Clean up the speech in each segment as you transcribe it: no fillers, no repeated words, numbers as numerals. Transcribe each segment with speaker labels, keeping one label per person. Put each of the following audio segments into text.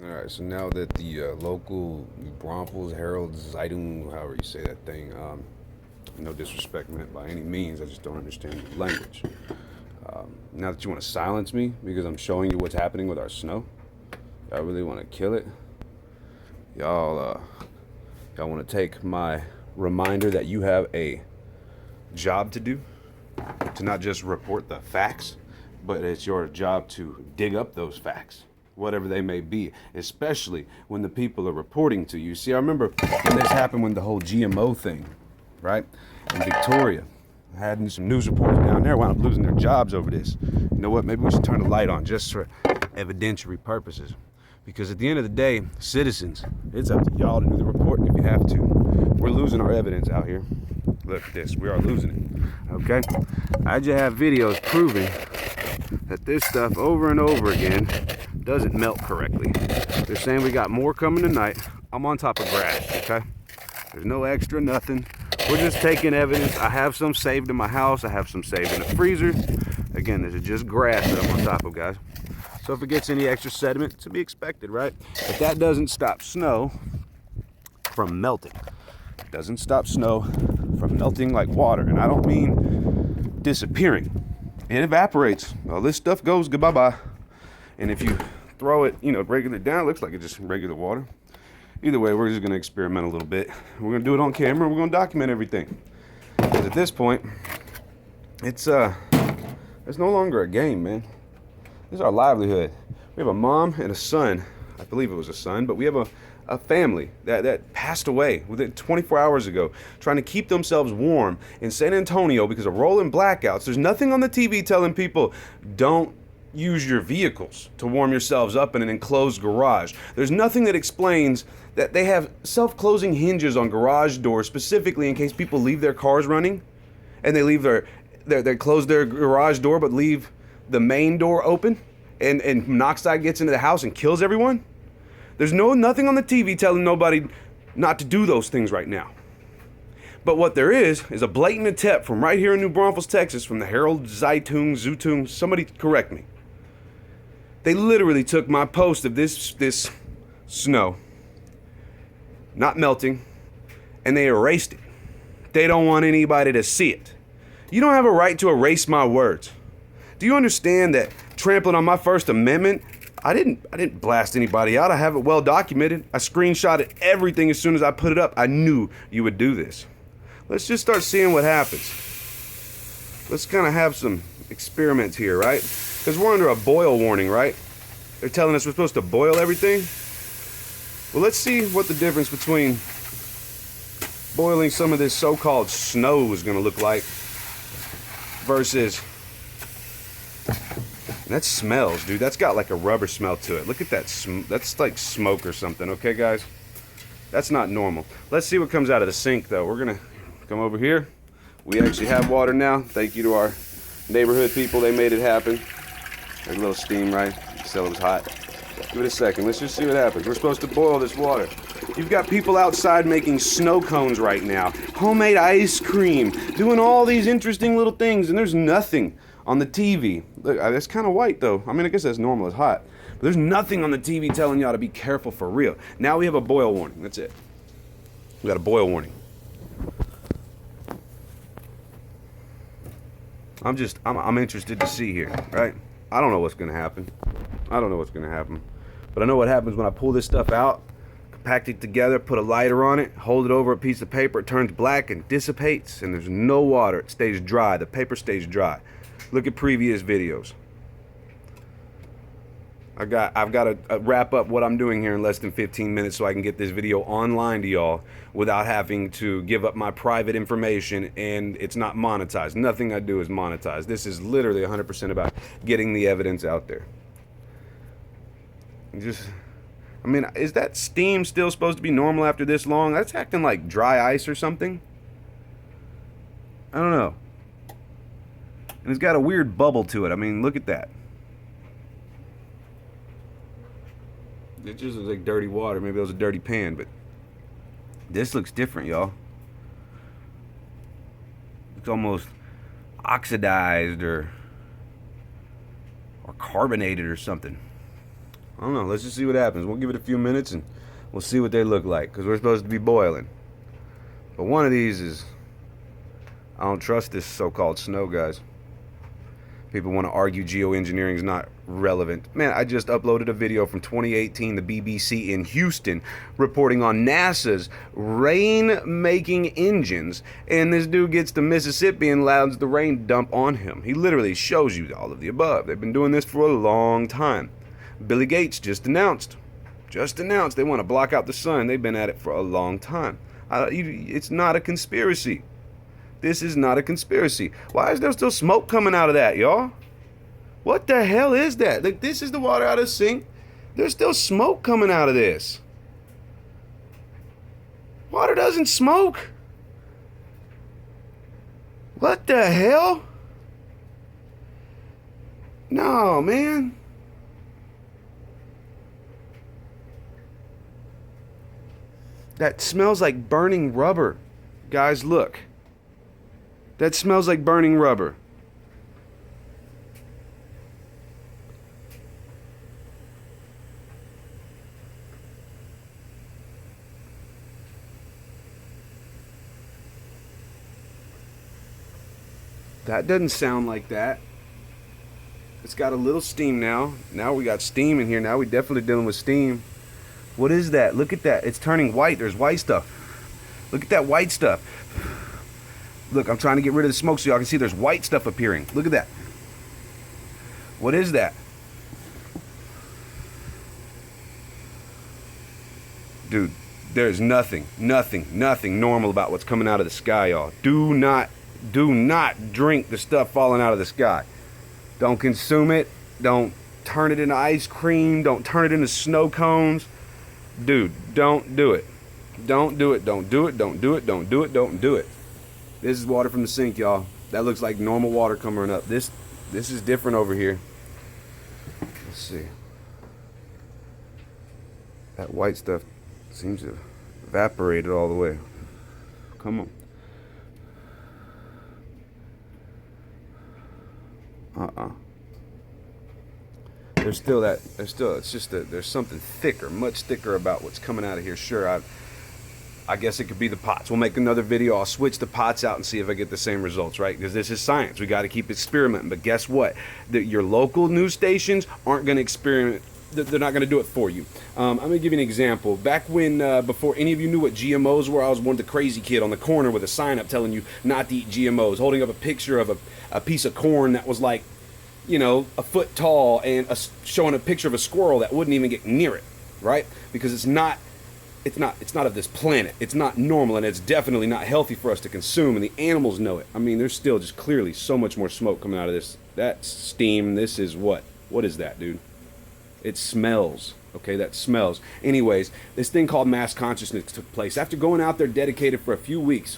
Speaker 1: Alright, so now that the local Braunfels Herald Zeitung, however you say that thing, no disrespect meant by any means, I just don't understand the language. Now that you want to silence me because I'm showing you what's happening with our snow, y'all really want to kill it? Y'all want to take my reminder that you have a job to do, to not just report the facts, but it's your job to dig up those facts, whatever they may be, especially when the people are reporting to you. See, I remember when this happened, when the whole GMO thing, right, in Victoria, I had some news reporters down there wound up losing their jobs over this. You know what, maybe we should turn the light on just for evidentiary purposes, because at the end of the day, citizens, it's up to y'all to do the reporting if you have to. We're losing our evidence out here. Look at this, we are losing it, okay? I just have videos proving that this stuff over and over again doesn't melt correctly. They're saying we got more coming tonight. I'm on top of grass, okay? There's no extra, nothing. We're just taking evidence. I have some saved in my house. I have some saved in the freezer. Again, this is just grass that I'm on top of, guys. So if it gets any extra sediment, it's to be expected, right? But that doesn't stop snow from melting. It doesn't stop snow from melting like water. And I don't mean disappearing. It evaporates. All this stuff goes goodbye-bye. And if you throw it, break it down, it looks like it's just regular water. Either way, we're just going to experiment a little bit. We're going to do it on camera. We're going to document everything. Because at this point, it's no longer a game, man. This is our livelihood. We have a mom and a son. I believe it was a son, but we have a family that passed away within 24 hours ago, trying to keep themselves warm in San Antonio because of rolling blackouts. There's nothing on the TV telling people, don't use your vehicles to warm yourselves up in an enclosed garage. There's nothing that explains that they have self-closing hinges on garage doors specifically in case people leave their cars running and they leave they close their garage door but leave the main door open and monoxide gets into the house and kills everyone. There's nothing on the TV telling nobody not to do those things right now. But what there is a blatant attempt from right here in New Braunfels, Texas, from the Herald Zeitung, somebody correct me. They literally took my post of this snow not melting and they erased it. They don't want anybody to see it. You don't have a right to erase my words. Do you understand that trampling on my First Amendment, I didn't blast anybody out. I have it well documented. I screenshotted everything as soon as I put it up. I knew you would do this. Let's just start seeing what happens. Let's kind of have some experiments here, right? Because we're under a boil warning, right? They're telling us we're supposed to boil everything. Well, let's see what the difference between boiling some of this so-called snow is going to look like versus... That smells, dude. That's got like a rubber smell to it. Look at that. That's like smoke or something, okay, guys? That's not normal. Let's see what comes out of the sink, though. We're going to come over here. We actually have water now. Thank you to our neighborhood people. They made it happen. There's a little steam, right? You can tell it was hot. Give it a second. Let's just see what happens. We're supposed to boil this water. You've got people outside making snow cones right now. Homemade ice cream. Doing all these interesting little things, and there's nothing on the TV. Look, that's kind of white, though. I mean, I guess that's normal. It's hot. But there's nothing on the TV telling y'all to be careful for real. Now we have a boil warning. That's it. We got a boil warning. I'm interested to see here, right? I don't know what's going to happen. But I know what happens when I pull this stuff out, compact it together, put a lighter on it, hold it over a piece of paper, it turns black and dissipates, and there's no water. It stays dry. The paper stays dry. Look at previous videos. I've got to wrap up what I'm doing here in less than 15 minutes so I can get this video online to y'all without having to give up my private information, and it's not monetized. Nothing I do is monetized. This is literally 100% about getting the evidence out there. Is that steam still supposed to be normal after this long? That's acting like dry ice or something. I don't know. And it's got a weird bubble to it. I mean, look at that. It just looks like dirty water. Maybe it was a dirty pan, but this looks different, y'all. It's almost oxidized or carbonated or something. I don't know. Let's just see what happens. We'll give it a few minutes and we'll see what they look like, because we're supposed to be boiling. But one of these is, I don't trust this so-called snow, guys. People want to argue geoengineering is not relevant. Man, I just uploaded a video from 2018, the BBC in Houston, reporting on NASA's rain-making engines, and this dude gets to Mississippi and allows the rain dump on him. He literally shows you all of the above. They've been doing this for a long time. Billy Gates just announced they want to block out the sun. They've been at it for a long time. It's not a conspiracy. This is not a conspiracy. Why is there still smoke coming out of that, y'all? What the hell is that? Like, this is the water out of the sink. There's still smoke coming out of this. Water doesn't smoke. What the hell? No, man. That smells like burning rubber. Guys, look. That smells like burning rubber. That doesn't sound like that. It's got a little steam now. Now we got steam in here. Now we definitely dealing with steam. What is that? Look at that. It's turning white. There's white stuff. Look at that white stuff. Look, I'm trying to get rid of the smoke so y'all can see there's white stuff appearing. Look at that. What is that? Dude, there's nothing normal about what's coming out of the sky, y'all. Do not drink the stuff falling out of the sky. Don't consume it. Don't turn it into ice cream. Don't turn it into snow cones. Dude, don't do it. Don't do it. Don't do it. Don't do it. Don't do it. Don't do it. This is water from the sink, y'all. That looks like normal water coming up. This is different over here. Let's see. That white stuff seems to have evaporated all the way. Come on. There's something thicker, much thicker about what's coming out of here. Sure, I guess it could be the pots. We'll make another video. I'll switch the pots out and see if I get the same results, right? Because this is science. We got to keep experimenting. But guess what? Your local news stations aren't going to experiment. They're not going to do it for you. I'm going to give you an example. Back when, before any of you knew what GMOs were, I was one of the crazy kid on the corner with a sign up telling you not to eat GMOs, holding up a picture of a piece of corn that was like, you know, a foot tall, and showing a picture of a squirrel that wouldn't even get near it, right? Because it's not of this planet. It's not normal, and it's definitely not healthy for us to consume, and the animals know it. I mean, there's still just clearly so much more smoke coming out of this. That's steam. This is what? What is that, dude? It smells. Okay, that smells. Anyways, this thing called mass consciousness took place. After going out there dedicated for a few weeks,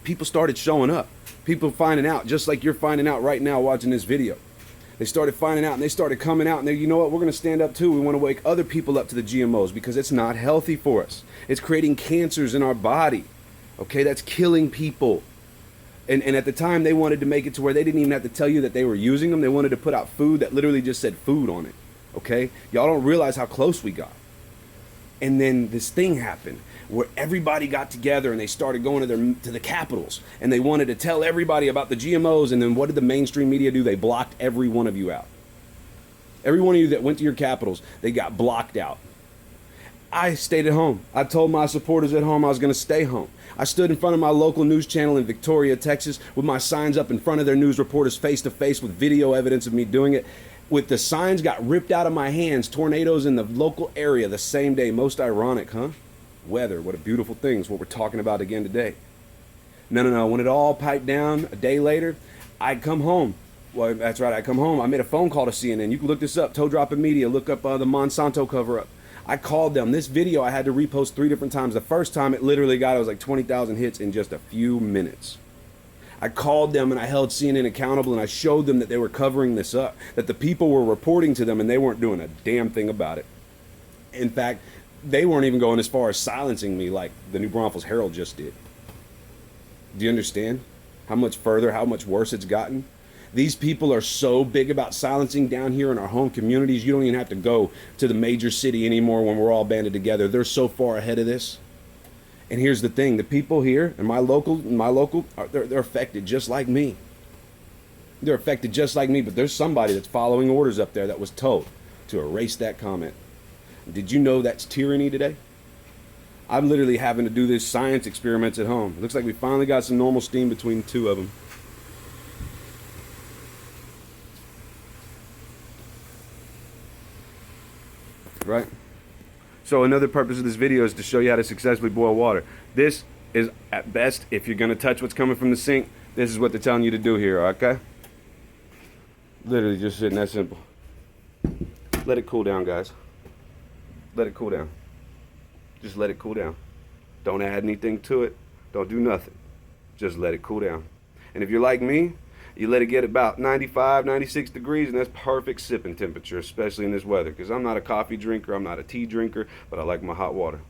Speaker 1: people started showing up. People finding out, just like you're finding out right now watching this video. They started finding out, and they started coming out, and they, you know what, we're going to stand up too. We want to wake other people up to the GMOs because it's not healthy for us. It's creating cancers in our body. Okay, that's killing people. And at the time, they wanted to make it to where they didn't even have to tell you that they were using them. They wanted to put out food that literally just said food on it. Okay, y'all don't realize how close we got. And then this thing happened where everybody got together and they started going to the capitals, and they wanted to tell everybody about the GMOs. And then what did the mainstream media do? They blocked every one of you out. Every one of you that went to your capitals, they got blocked out. I stayed at home. I told my supporters at home I was going to stay home. I stood in front of my local news channel in Victoria, Texas, with my signs up in front of their news reporters face to face with video evidence of me doing it. With the signs got ripped out of my hands, tornadoes in the local area the same day. Most ironic, huh? Weather, what a beautiful thing is what we're talking about again today. No. When it all piped down a day later, I'd come home. Well, that's right, I'd come home. I made a phone call to CNN. You can look this up, Toe Dropping Media. Look up the Monsanto cover-up. I called them. This video I had to repost 3 different times. The first time it literally got, it was like 20,000 hits in just a few minutes. I called them and I held CNN accountable, and I showed them that they were covering this up, that the people were reporting to them and they weren't doing a damn thing about it. In fact, they weren't even going as far as silencing me like the New Braunfels Herald just did. Do you understand how much further, how much worse it's gotten? These people are so big about silencing down here in our home communities. You don't even have to go to the major city anymore when we're all banded together. They're so far ahead of this. And here's the thing: the people here in my local, they're affected just like me. They're affected just like me. But there's somebody that's following orders up there that was told to erase that comment. Did you know that's tyranny today? I'm literally having to do this science experiments at home. It looks like we finally got some normal steam between the two of them. Right? So another purpose of this video is to show you how to successfully boil water. This is, at best, if you're going to touch what's coming from the sink, this is what they're telling you to do here, okay? Literally just sitting that simple. Let it cool down, guys. Let it cool down. Just let it cool down. Don't add anything to it. Don't do nothing. Just let it cool down. And if you're like me, you let it get about 95, 96 degrees, and that's perfect sipping temperature, especially in this weather, because I'm not a coffee drinker, I'm not a tea drinker, but I like my hot water.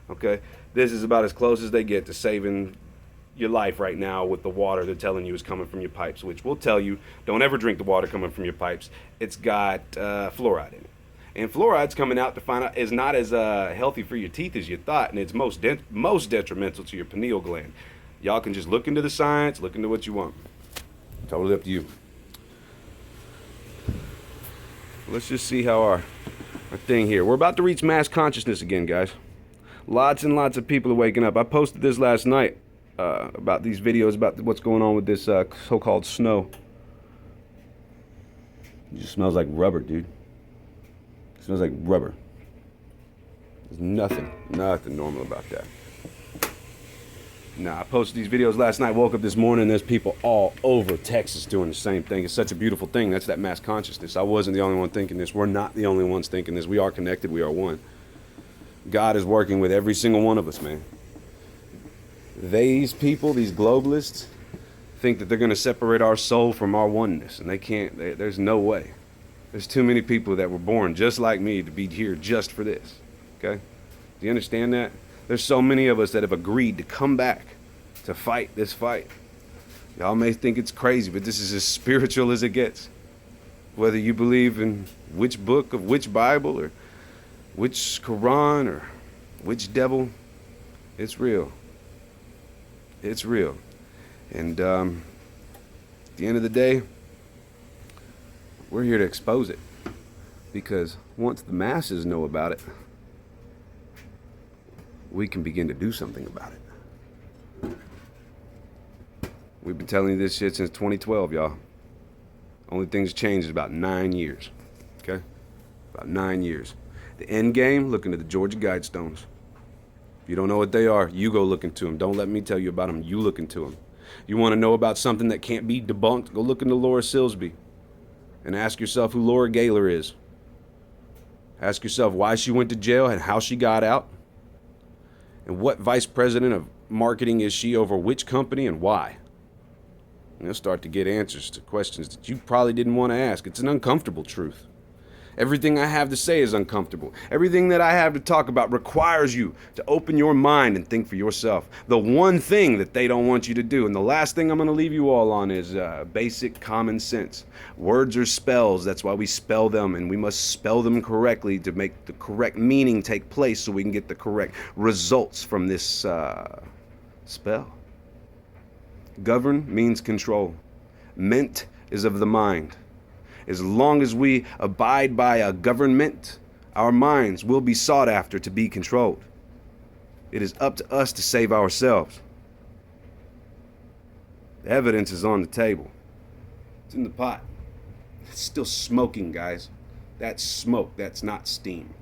Speaker 1: Okay? This is about as close as they get to saving your life right now with the water they're telling you is coming from your pipes, which will tell you, don't ever drink the water coming from your pipes. It's got fluoride in it. And fluoride's coming out to find out is not as healthy for your teeth as you thought, and it's most detrimental to your pineal gland. Y'all can just look into the science, look into what you want. Totally up to you. Let's just see how our thing here. We're about to reach mass consciousness again, guys. Lots and lots of people are waking up. I posted this last night about these videos about what's going on with this so-called snow. It just smells like rubber, dude. It smells like rubber. There's nothing normal about that. Nah, I posted these videos last night, woke up this morning, there's people all over Texas doing the same thing. It's such a beautiful thing. That's that mass consciousness. I wasn't the only one thinking this. We're not the only ones thinking this. We are connected. We are one. God is working with every single one of us, man. These people, these globalists, think that they're going to separate our soul from our oneness, and they can't. There's no way. There's too many people that were born just like me to be here just for this. Okay? Do you understand that? There's so many of us that have agreed to come back to fight this fight. Y'all may think it's crazy, but this is as spiritual as it gets. Whether you believe in which book of which Bible or which Quran or which devil, it's real. It's real. And at the end of the day, we're here to expose it. Because once the masses know about it, we can begin to do something about it. We've been telling you this shit since 2012, y'all. Only thing's changed is about 9 years. Okay? About 9 years. The end game, look into the Georgia Guidestones. If you don't know what they are, you go look into them. Don't let me tell you about them. You look into them. You want to know about something that can't be debunked? Go look into Laura Silsby and ask yourself who Laura Gaylor is. Ask yourself why she went to jail and how she got out. And what vice president of marketing is she over which company and why? And you'll start to get answers to questions that you probably didn't want to ask. It's an uncomfortable truth. Everything I have to say is uncomfortable. Everything that I have to talk about requires you to open your mind and think for yourself. The one thing that they don't want you to do, and the last thing I'm going to leave you all on is basic common sense. Words are spells. That's why we spell them, and we must spell them correctly to make the correct meaning take place so we can get the correct results from this spell. Govern means control. Ment is of the mind. As long as we abide by a government, our minds will be sought after to be controlled. It is up to us to save ourselves. The evidence is on the table. It's in the pot. It's still smoking, guys. That's smoke. That's not steam.